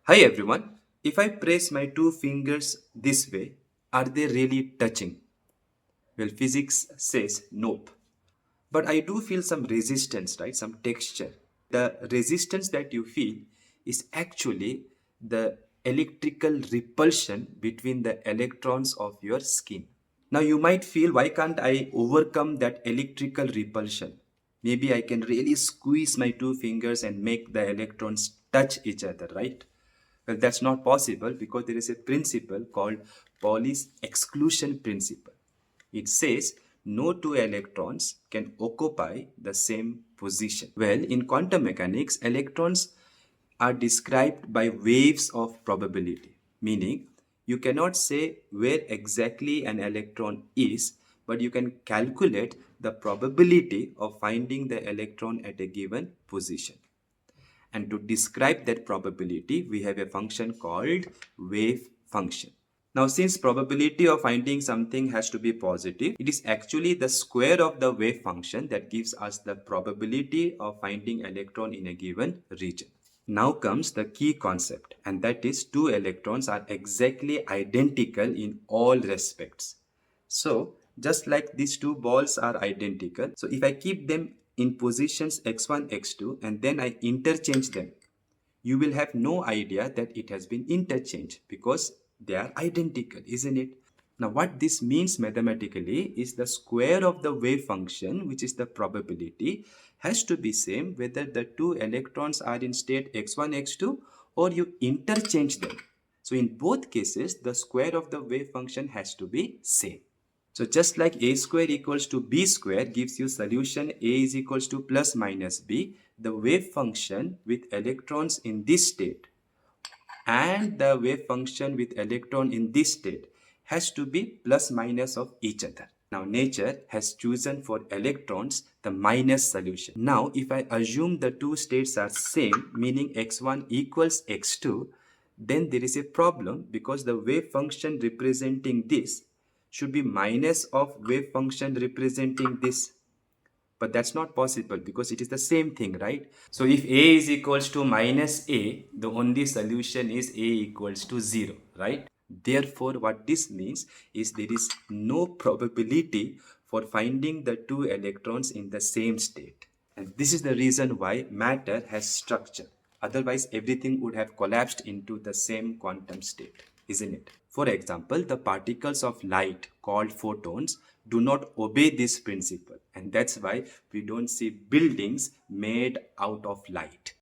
Hi everyone. If I press my two fingers this way, are they really touching? Well, physics says nope. But I do feel some resistance, right? Some texture. The resistance that you feel is actually the electrical repulsion between the electrons of your skin. Now you might feel, why can't I overcome that electrical repulsion? Maybe I can really squeeze my two fingers and make the electrons touch each other, right? Well, that's not possible because there is a principle called Pauli's exclusion principle. It says no two electrons can occupy the same position. Well, in quantum mechanics, electrons are described by waves of probability, meaning you cannot say where exactly an electron is, but you can calculate the probability of finding the electron at a given position. And to describe that probability, we have a function called wave function. Now, since probability of finding something has to be positive, it is actually the square of the wave function that gives us the probability of finding electron in a given region. Now comes the key concept, and that is two electrons are exactly identical in all respects. So, just like these two balls are identical, so if I keep them in positions x1, x2, and then I interchange them, you will have no idea that it has been interchanged because they are identical, isn't it? Now, what this means mathematically is the square of the wave function, which is the probability, has to be same whether the two electrons are in state x1, x2 or you interchange them. So, in both cases, the square of the wave function has to be same. So just like a square equals to b square gives you solution a is equals to plus minus b, the wave function with electrons in this state and the wave function with electron in this state has to be plus minus of each other. Now nature has chosen for electrons the minus solution. Now if I assume the two states are same, meaning x1 equals x2, then there is a problem because the wave function representing this should be minus of wave function representing this. But that's not possible because it is the same thing, right? So if a is equals to minus a, the only solution is a equals to 0, right? Therefore, what this means is there is no probability for finding the two electrons in the same state. And this is the reason why matter has structure. Otherwise, everything would have collapsed into the same quantum state, isn't it? For example, the particles of light called photons do not obey this principle. And that's why we don't see buildings made out of light.